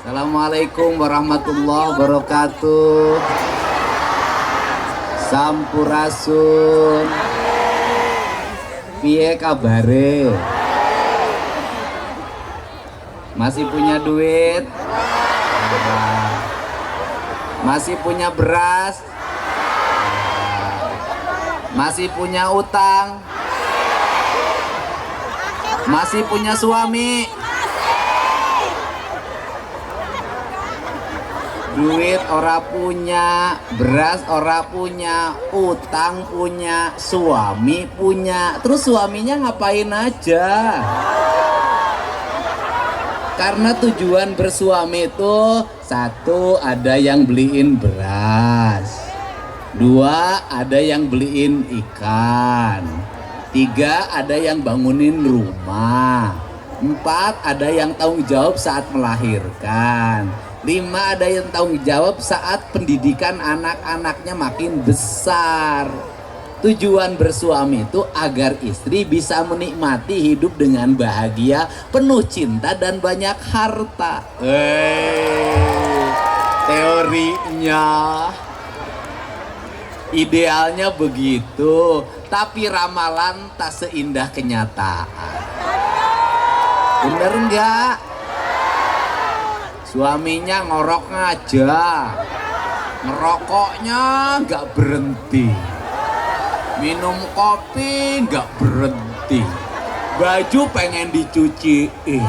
Assalamualaikum warahmatullahi wabarakatuh. Sampurasun. Piye kabare? Masih punya duit? Masih punya beras? Masih punya utang? Masih punya suami? Duit ora punya, beras ora punya, utang punya, suami punya. Terus suaminya ngapain aja? Karena tujuan bersuami itu, satu, ada yang beliin beras, dua, ada yang beliin ikan, tiga, ada yang bangunin rumah, empat, ada yang tanggung jawab saat melahirkan, lima, ada yang tanggung jawab saat pendidikan anak-anaknya makin besar. Tujuan bersuami itu agar istri bisa menikmati hidup dengan bahagia, penuh cinta dan banyak harta. Teorinya, idealnya begitu, tapi ramalan tak seindah kenyataan. Bener enggak? Suaminya ngorok aja, ngerokoknya nggak berhenti, minum kopi nggak berhenti, baju pengen dicuciin,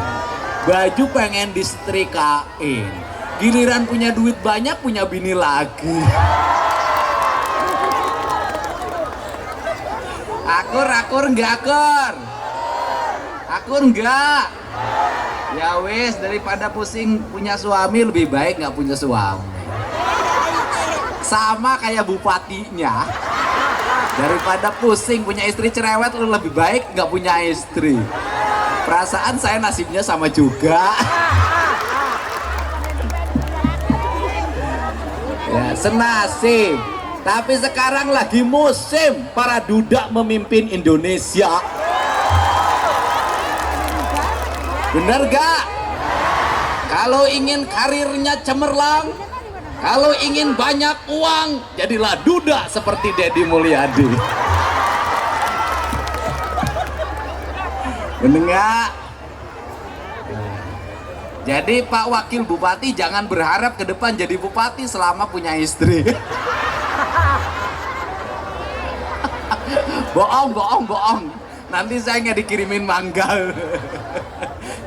baju pengen disetrikain, giliran punya duit banyak punya bini lagi. Akur enggak akur? Akur enggak? Ya wes, daripada pusing punya suami lebih baik nggak punya suami. Sama kayak bupatinya, daripada pusing punya istri cerewet lebih baik nggak punya istri. Perasaan saya nasibnya sama juga. Ya senasib. Tapi sekarang lagi musim para duda memimpin Indonesia. Bener gak? Kalau ingin karirnya cemerlang, kalau ingin banyak uang, jadilah duda seperti Deddy Mulyadi. Bener gak? Jadi Pak Wakil Bupati jangan berharap ke depan jadi bupati selama punya istri. Bohong. Nanti saya nggak dikirimin manggal.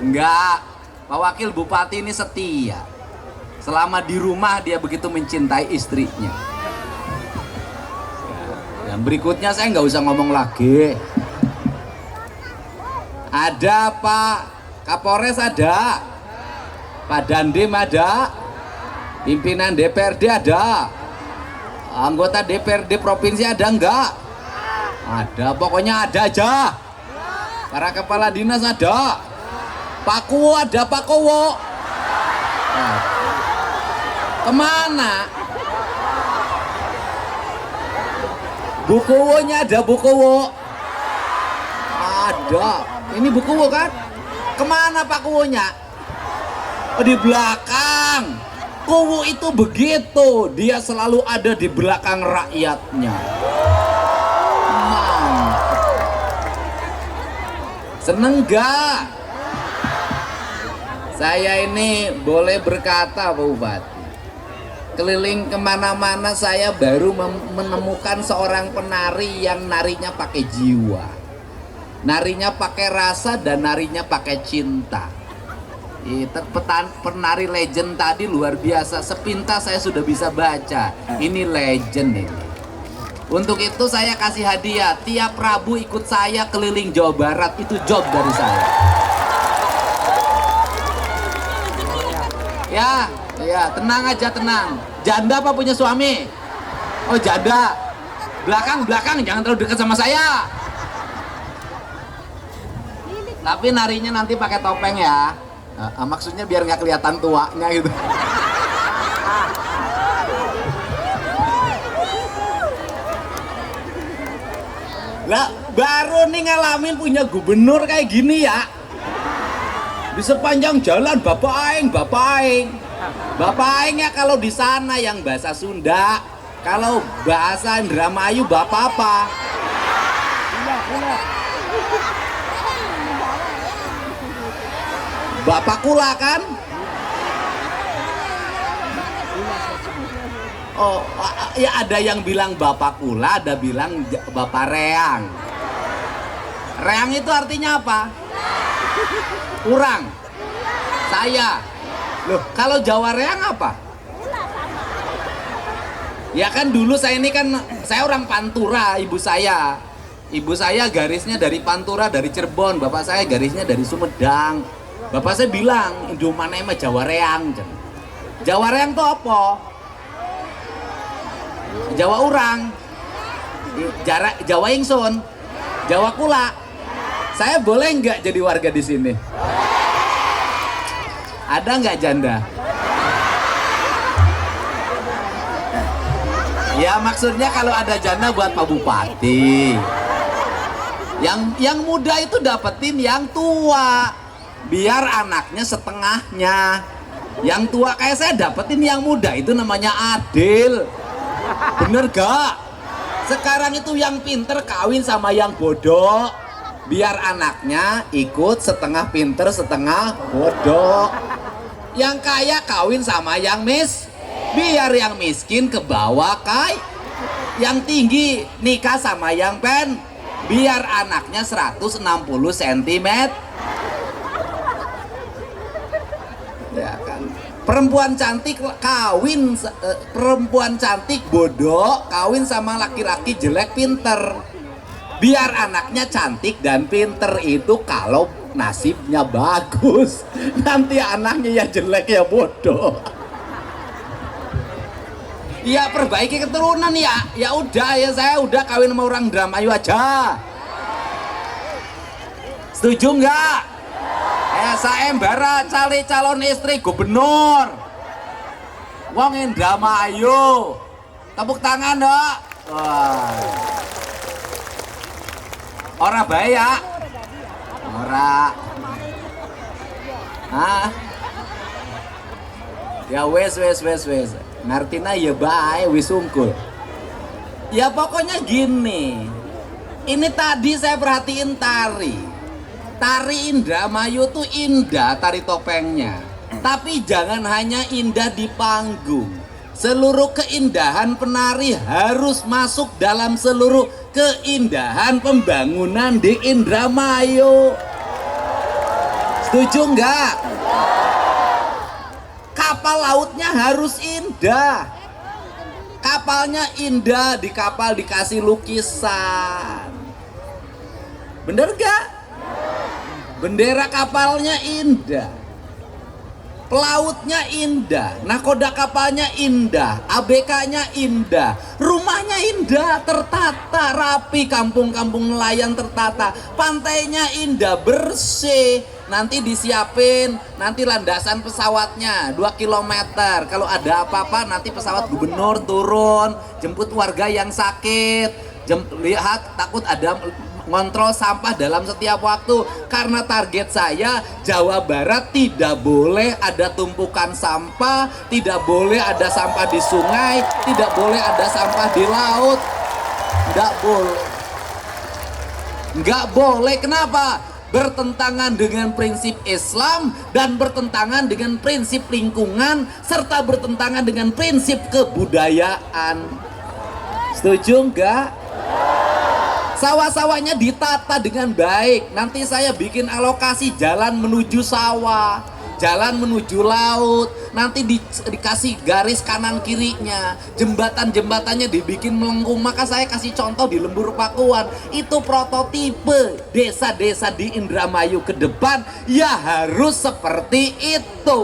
Enggak, Pak Wakil Bupati ini setia. Selama di rumah dia begitu mencintai istrinya. Yang berikutnya saya nggak usah ngomong lagi. Ada Pak Kapolres, ada Pak Dandim, ada pimpinan DPRD, ada anggota DPRD provinsi, ada enggak? Ada, pokoknya ada aja. Para kepala dinas ada. Pak Kuwo ada, Pak Kuwo. Nah, kemana? Bu Kuwonya ada, Bu Kuwo. Ada. Ini Bu Kuwo kan? Kemana Pak Kuwonya? Oh, di belakang. Kuwo itu begitu. Dia selalu ada di belakang rakyatnya. Seneng gak? Saya ini boleh berkata Pak Bupati, keliling kemana-mana saya baru menemukan seorang penari yang narinya pakai jiwa, narinya pakai rasa dan narinya pakai cinta. Penari legend tadi luar biasa, sepintas saya sudah bisa baca, ini legend ini. Untuk itu saya kasih hadiah, tiap Rabu ikut saya keliling Jawa Barat, itu job dari saya. Ya, tenang aja, tenang. Janda apa punya suami? Oh janda. Belakang, jangan terlalu dekat sama saya. Tapi narinya nanti pakai topeng ya. Maksudnya biar nggak kelihatan tuanya gitu. Lah baru nih ngalamin punya gubernur kayak gini ya. Di sepanjang jalan Bapak Aing, Bapak Aing. Bapak Aing ya kalau di sana yang bahasa Sunda, kalau bahasa Indramayu Bapak apa? Bapak Kula kan? Oh, ya ada yang bilang Bapak Kula, ada bilang Bapak Reang. Reang itu artinya apa? Kurang. Saya. Loh, kalau Jawa Reang apa? Ya kan dulu saya ini kan, saya orang Pantura, ibu saya. Ibu saya garisnya dari Pantura, dari Cirebon. Bapak saya garisnya dari Sumedang. Bapak saya bilang, Indomane mah Jawa Reang. Jawa Reang itu apa? Jawa Urang. Jawa Ingsun. Jawa Kula. Saya boleh nggak jadi warga di sini? Ada nggak janda? Ya maksudnya kalau ada janda buat Pak Bupati. Yang muda itu dapetin yang tua, biar anaknya setengahnya. Yang tua kayak saya dapetin yang muda, itu namanya adil. Bener gak? Sekarang itu yang pinter kawin sama yang bodoh, biar anaknya ikut setengah pinter setengah bodoh. Yang kaya kawin sama yang biar yang miskin ke bawah yang tinggi nikah sama yang biar anaknya 160 cm. Ya kan? Perempuan cantik kawin, perempuan cantik bodoh kawin sama laki-laki jelek pinter. Biar anaknya cantik dan pinter itu kalau nasibnya bagus. Nanti anaknya ya jelek ya bodoh. Ya perbaiki keturunan ya. Ya udah ya, saya udah kawin sama orang Indramayu aja. Setuju nggak? Saya embara cari calon istri gubernur. Wong Indramayu. Tepuk tangan dok. Wah. Ora bae ya. Ora. Ah. Ya wes. Ngartina ya bae wis unggul. Ya pokoknya gini. Ini tadi saya perhatiin tari. Tari Indramayu tuh indah tari topengnya. Tapi jangan hanya indah di panggung. Seluruh keindahan penari harus masuk dalam seluruh keindahan pembangunan di Indramayu. Setuju nggak? Kapal lautnya harus indah. Kapalnya indah, di kapal dikasih lukisan. Bener nggak? Bendera kapalnya indah. Pelautnya indah, nakoda kapalnya indah, ABK-nya indah, rumahnya indah, tertata, rapi, kampung-kampung nelayan tertata, pantainya indah, bersih, nanti disiapin, nanti landasan pesawatnya 2 km, kalau ada apa-apa nanti pesawat gubernur turun, jemput warga yang sakit, lihat takut ada ngontrol sampah dalam setiap waktu. Karena target saya Jawa Barat tidak boleh ada tumpukan sampah, tidak boleh ada sampah di sungai, tidak boleh ada sampah di laut. Nggak boleh. Nggak boleh, kenapa? Bertentangan dengan prinsip Islam dan bertentangan dengan prinsip lingkungan serta bertentangan dengan prinsip kebudayaan. Setuju nggak? Sawah-sawahnya ditata dengan baik. Nanti saya bikin alokasi jalan menuju sawah, jalan menuju laut. Nanti dikasih garis kanan kirinya. Jembatan-jembatannya dibikin melengkung. Maka saya kasih contoh di Lembur Pakuan. Itu prototipe desa-desa di Indramayu ke depan. Ya harus seperti itu.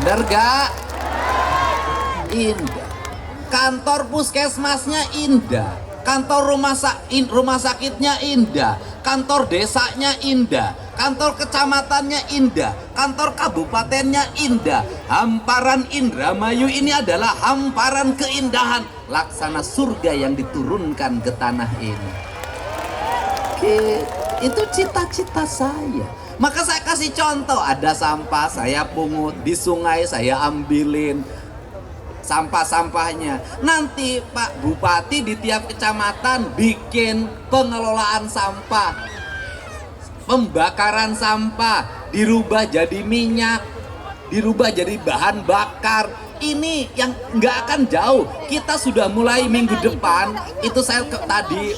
Benar gak? Indah. Kantor puskesmasnya indah, kantor rumah sakitnya indah, kantor desanya indah, kantor kecamatannya indah, kantor kabupatennya indah. Hamparan Indramayu ini adalah hamparan keindahan, laksana surga yang diturunkan ke tanah ini. Oke, itu cita-cita saya. Maka saya kasih contoh, ada sampah saya pungut, di sungai saya ambilin sampah-sampahnya. Nanti Pak Bupati di tiap kecamatan bikin pengelolaan sampah, pembakaran sampah, dirubah jadi minyak, dirubah jadi bahan bakar. Ini yang nggak akan jauh. Kita sudah mulai minggu depan. Itu saya tadi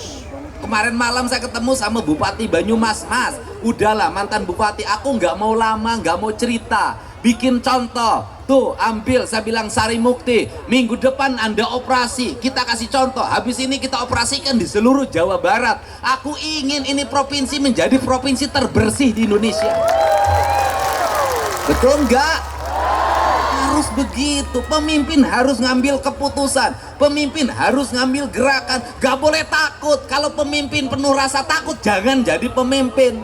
kemarin malam saya ketemu sama Bupati Banyumas. Mas, udahlah mantan Bupati, aku nggak mau lama, nggak mau cerita, bikin contoh. Tuh ambil, saya bilang Sari Mukti, minggu depan Anda operasi, kita kasih contoh. Habis ini kita operasikan di seluruh Jawa Barat. Aku ingin ini provinsi menjadi provinsi terbersih di Indonesia. Betul nggak? Harus begitu. Pemimpin harus ngambil keputusan, pemimpin harus ngambil gerakan. Gak boleh takut. Kalau pemimpin penuh rasa takut, jangan jadi pemimpin.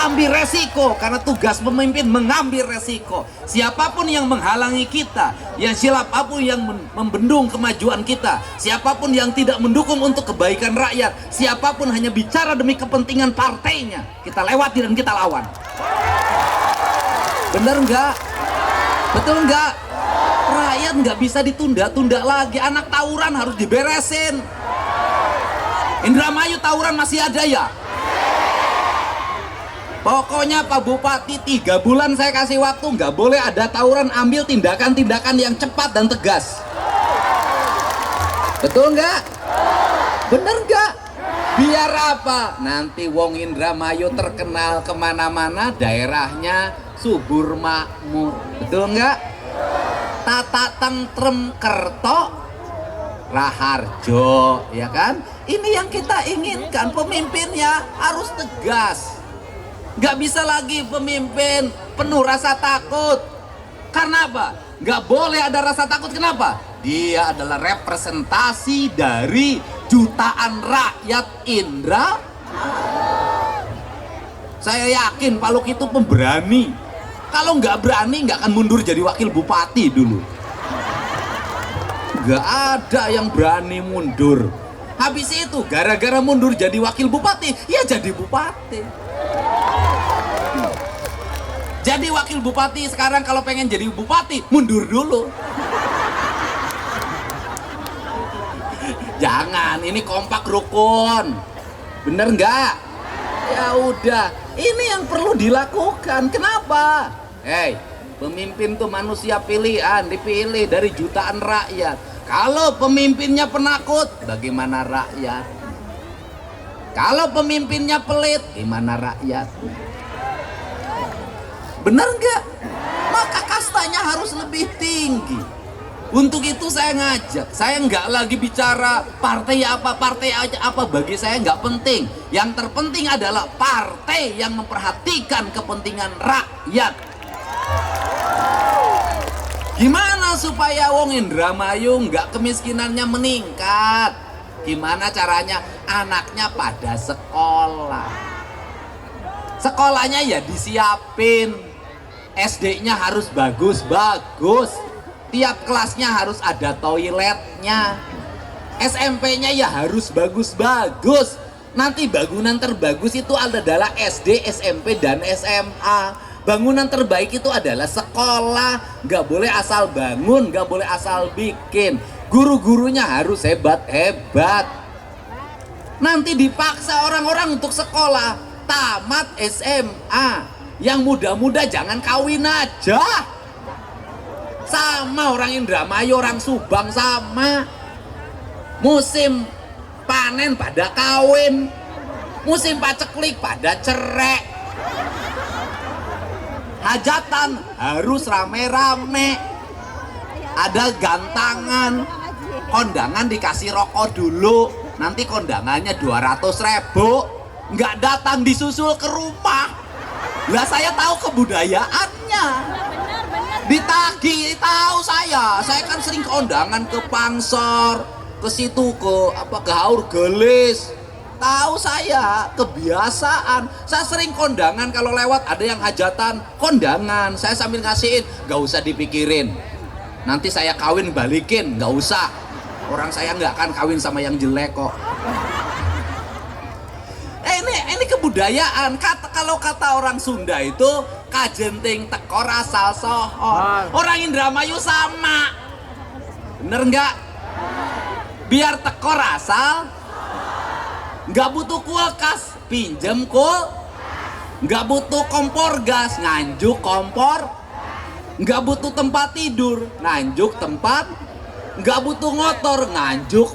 Ambil resiko, karena tugas pemimpin mengambil resiko. Siapapun yang menghalangi kita, yang siapapun yang membendung kemajuan kita, siapapun yang tidak mendukung untuk kebaikan rakyat, siapapun hanya bicara demi kepentingan partainya, kita lewati dan kita lawan. Bener nggak? Betul nggak? Rakyat nggak bisa ditunda-tunda lagi. Anak tawuran harus diberesin. Indramayu tawuran masih ada ya? Pokoknya Pak Bupati 3 bulan saya kasih waktu, nggak boleh ada tawuran, ambil tindakan-tindakan yang cepat dan tegas. Betul nggak? Bener nggak? Biar apa? Nanti wong Indramayu terkenal kemana-mana, daerahnya subur makmur. Betul nggak? Tata tentrem Kerto Raharjo, ya kan? Ini yang kita inginkan, pemimpinnya harus tegas. Nggak bisa lagi pemimpin penuh rasa takut. Karena apa? Nggak boleh ada rasa takut. Kenapa? Dia adalah representasi dari jutaan rakyat Indra. Saya yakin Pak Luk itu pemberani. Kalau nggak berani nggak akan mundur jadi wakil bupati dulu. Nggak ada yang berani mundur. Habis itu gara-gara mundur jadi wakil bupati, ya jadi bupati. Jadi wakil bupati sekarang kalau pengen jadi bupati mundur dulu. Jangan, ini kompak rukun. Bener nggak? Ya udah, ini yang perlu dilakukan. Kenapa? Hei, pemimpin tuh manusia pilihan, dipilih dari jutaan rakyat. Kalau pemimpinnya penakut, bagaimana rakyat? Kalau pemimpinnya pelit, gimana rakyat? Benar nggak? Maka kastanya harus lebih tinggi. Untuk itu saya ngajak, saya nggak lagi bicara partai apa, bagi saya nggak penting. Yang terpenting adalah partai yang memperhatikan kepentingan rakyat. Gimana supaya wong Indramayu nggak kemiskinannya meningkat? Gimana caranya? Anaknya pada sekolah. Sekolahnya ya disiapin. SD-nya harus bagus-bagus. Tiap kelasnya harus ada toiletnya. SMP-nya ya harus bagus-bagus. Nanti bangunan terbagus itu adalah SD, SMP, dan SMA. Bangunan terbaik itu adalah sekolah. Nggak boleh asal bangun, nggak boleh asal bikin. Guru-gurunya harus hebat-hebat. Nanti dipaksa orang-orang untuk sekolah. Tamat SMA. Yang muda-muda jangan kawin aja. Sama orang Indramayu, orang Subang sama. Musim panen pada kawin, musim paceklik pada cerai. Hajatan harus rame-rame. Ada gantangan, kondangan dikasih rokok dulu. Nanti kondangannya 200.000. Nggak datang disusul ke rumah. Lah saya tahu kebudayaannya. Ditagih, tahu saya kan sering kondangan ke Pangsor, ke situ ke Haur Gelis. Tahu saya, kebiasaan. Saya sering kondangan kalau lewat ada yang hajatan, kondangan. Saya sambil ngasihin, gak usah dipikirin. Nanti saya kawin balikin, gak usah. Orang saya nggak akan kawin sama yang jelek kok. Ini kebudayaannya. kebudayaan. Kalau kata orang Sunda itu kajenting tekor asal sohor. Orang Indramayu sama, bener nggak? Biar tekor asal, nggak butuh kulkas, pinjem nggak butuh kompor gas, nganjuk kompor, nggak butuh tempat tidur, nganjuk tempat, nggak butuh motor, nganjuk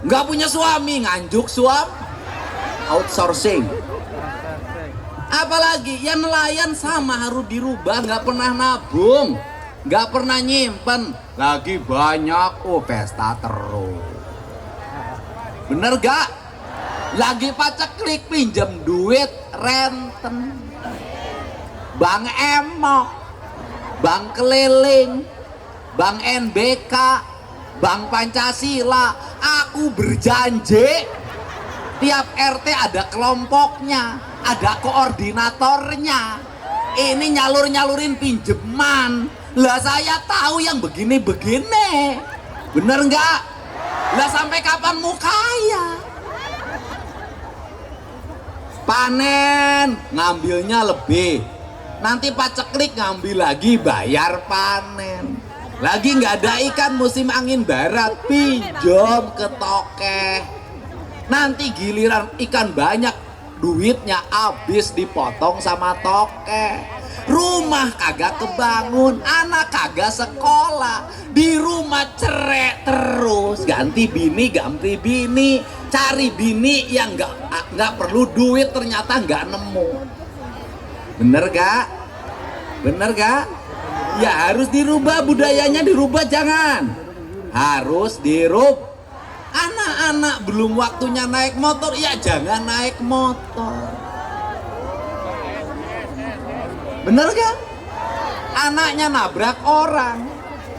nggak punya suami, nganjuk outsourcing. Apalagi yang nelayan sama harus dirubah, nggak pernah nabung, nggak pernah nyimpen, lagi banyak pesta terus. Bener gak? Lagi paceklik pinjem duit renten, bank emok, bank keliling, bank NBK, bank Pancasila. Aku berjanji tiap RT ada kelompoknya, ada koordinatornya. Ini nyalur-nyalurin pinjeman. Lah saya tahu yang begini-begini. Bener nggak? Lah sampai kapan mau kaya? Panen ngambilnya lebih, nanti paceklik ngambil lagi bayar panen. Lagi nggak ada ikan musim angin barat, pinjam ke tokeh. Nanti giliran ikan banyak, duitnya habis dipotong sama tokeh. Rumah kagak kebangun, anak kagak sekolah, di rumah cerai terus, ganti bini, cari bini yang nggak perlu duit, ternyata nggak nemu. Bener gak? Bener gak? Ya harus dirubah, budayanya dirubah, jangan. Harus dirubah. Anak-anak belum waktunya naik motor, ya jangan naik motor. Bener gak? Anaknya nabrak orang,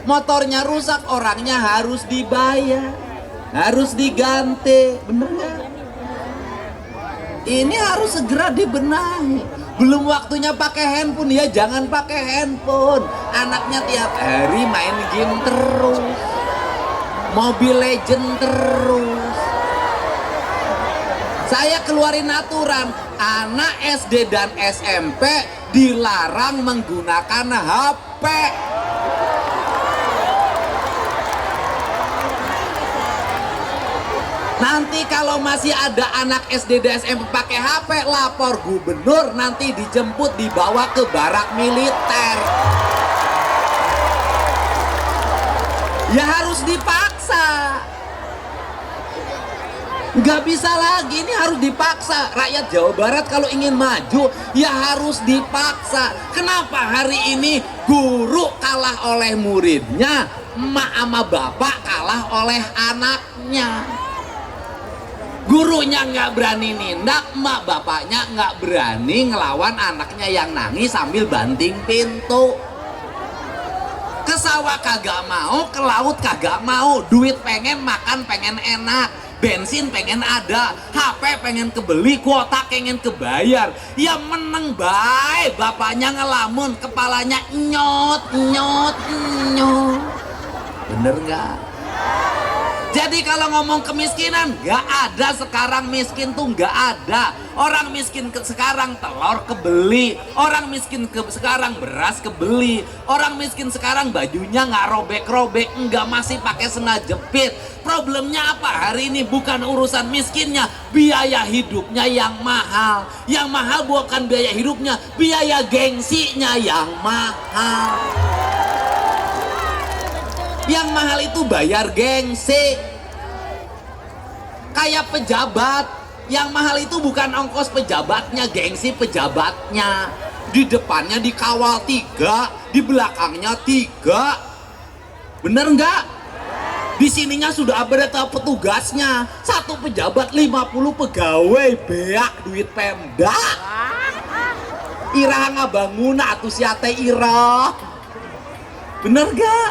motornya rusak, orangnya harus dibayar, harus diganti. Bener gak? Ini harus segera dibenahi. Belum waktunya pakai handphone, ya jangan pakai handphone. Anaknya tiap hari main game terus, Mobile Legend terus. Saya keluarin aturan, anak SD dan SMP dilarang menggunakan HP. Nanti kalau masih ada anak SD dan SMP pakai HP, lapor gubernur, nanti dijemput dibawa ke barak militer. Ya harus dipaksa. Nggak bisa lagi, ini harus dipaksa. Rakyat Jawa Barat kalau ingin maju, ya harus dipaksa. Kenapa hari ini guru kalah oleh muridnya, emak sama bapak kalah oleh anaknya? Gurunya nggak berani nindak, emak bapaknya nggak berani ngelawan anaknya yang nangis sambil banting pintu. Ke sawah kagak mau, ke laut kagak mau, duit pengen, makan pengen enak, bensin pengen ada, HP pengen kebeli, kuota pengen kebayar. Ya meneng baik, bapaknya ngelamun, kepalanya nyot. Bener nggak? Jadi kalau ngomong kemiskinan, nggak ada sekarang miskin tuh, nggak ada. Orang miskin sekarang telur kebeli, orang miskin sekarang beras kebeli, orang miskin sekarang bajunya nggak robek-robek, nggak masih pakai sendal jepit. Problemnya apa hari ini? Bukan urusan miskinnya, biaya hidupnya yang mahal. Yang mahal bukan biaya hidupnya, biaya gengsinya yang mahal. Yang mahal itu bayar gengsi. Kayak pejabat, yang mahal itu bukan ongkos pejabatnya, gengsi pejabatnya. Di depannya dikawal 3, di belakangnya 3. Bener nggak? Di sininya sudah ada petugasnya. Satu pejabat 50 pegawai, beak duit Pemda. Irah ngabangun atuh siate irah. Bener gak?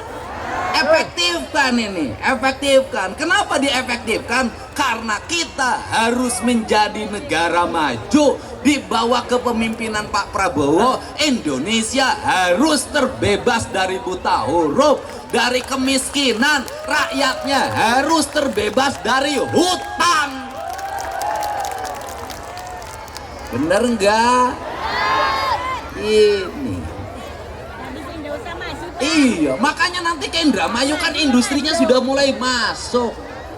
Efektif kan ini? Efektif kan? Kenapa diefektifkan? Karena kita harus menjadi negara maju. Di bawah kepemimpinan Pak Prabowo, Indonesia harus terbebas dari buta huruf, dari kemiskinan. Rakyatnya harus terbebas dari hutang. Bener nggak? Ini. Iya, makanya nanti ke Indramayu kan industrinya sudah mulai masuk.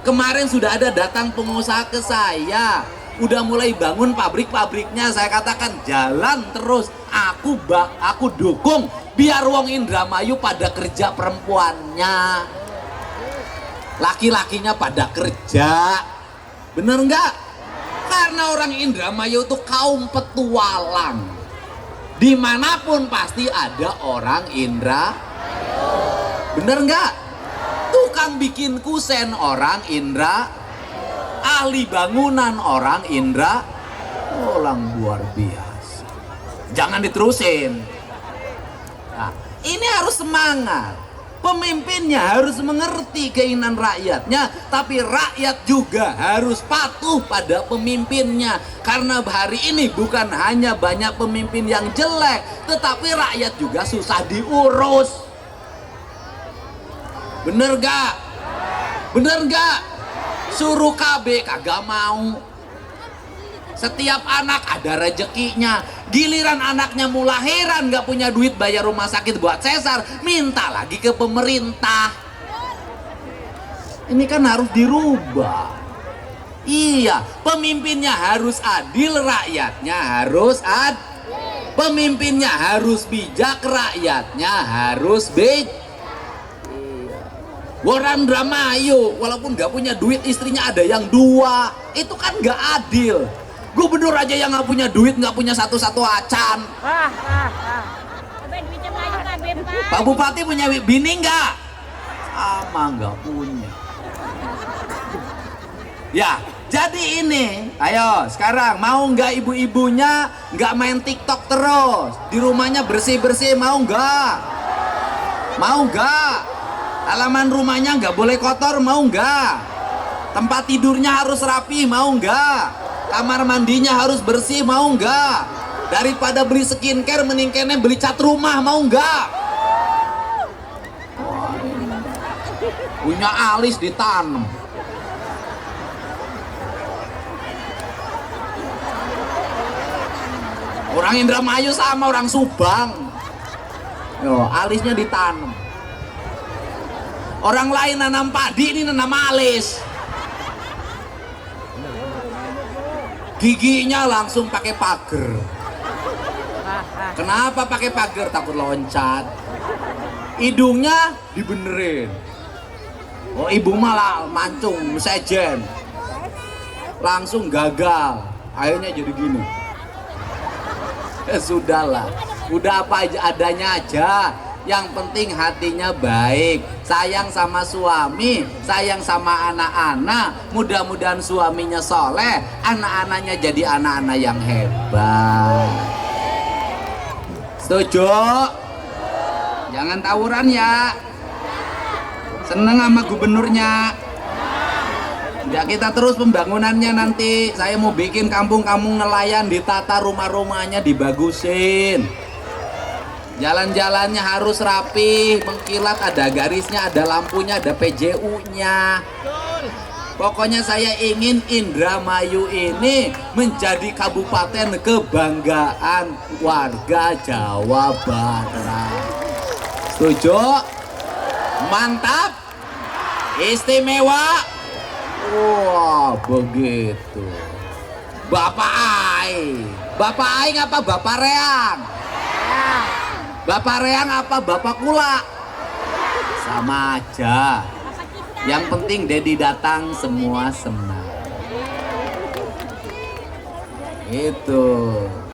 Kemarin sudah ada datang pengusaha ke saya, udah mulai bangun pabrik-pabriknya. Saya katakan jalan terus, aku dukung biar wong Indramayu pada kerja perempuannya, laki-lakinya pada kerja. Bener nggak? Karena orang Indramayu itu kaum petualang. Dimanapun pasti ada orang Indra. Bener nggak? Tukang bikin kusen orang Indra, ahli bangunan orang Indra, orang luar biasa. Jangan diterusin. Nah, ini harus semangat. Pemimpinnya harus mengerti keinginan rakyatnya, tapi rakyat juga harus patuh pada pemimpinnya. Karena hari ini bukan hanya banyak pemimpin yang jelek, tetapi rakyat juga susah diurus. Bener gak? Bener gak? Suruh KB kagak mau. Setiap anak ada rezekinya. Giliran anaknya mau lahiran gak punya duit bayar rumah sakit buat sesar, minta lagi ke pemerintah. Ini kan harus dirubah. Iya, pemimpinnya harus adil, rakyatnya harus pemimpinnya harus bijak, rakyatnya harus bijak. Orang Indramayu walaupun gak punya duit, istrinya ada yang 2, itu kan gak adil. Gubernur aja yang gak punya duit, gak punya satu-satu acan. Pak Bupati punya bini nggak? Sama nggak punya. Ya, jadi ini, ayo sekarang mau nggak ibu-ibunya nggak main TikTok terus, di rumahnya bersih-bersih, mau nggak? Mau nggak? Halaman rumahnya nggak boleh kotor, mau nggak? Tempat tidurnya harus rapi, mau nggak? Kamar mandinya harus bersih, mau nggak? Daripada beli skincare, mendingan beli cat rumah, mau nggak? Punya alis ditanam. Orang Indramayu sama orang Subang, yo, alisnya ditanam. Orang lain nanam padi, ini nanam alis. Giginya langsung pakai pagar. Kenapa pakai pagar? Takut loncat. Hidungnya dibenerin. Oh, ibu malah mancung, sejen. Langsung gagal. Akhirnya jadi gini. Sudahlah, udah apa aja adanya aja. Yang penting hatinya baik, sayang sama suami, sayang sama anak-anak. Mudah-mudahan suaminya soleh, anak-anaknya jadi anak-anak yang hebat. Setuju? Jangan tawuran ya. Seneng sama gubernurnya. Ya, kita terus pembangunannya nanti. Saya mau bikin kampung-kampung nelayan, ditata rumah-rumahnya, dibagusin. Jalan-jalannya harus rapi, mengkilat, ada garisnya, ada lampunya, ada PJU-nya. Pokoknya saya ingin Indramayu ini menjadi kabupaten kebanggaan warga Jawa Barat. Setuju? Mantap? Istimewa? Wah, begitu. Bapak Ai apa Bapak Reang? Bapak Reang apa Bapak Kula? Sama aja. Yang penting Dedi datang semua senang. Itu.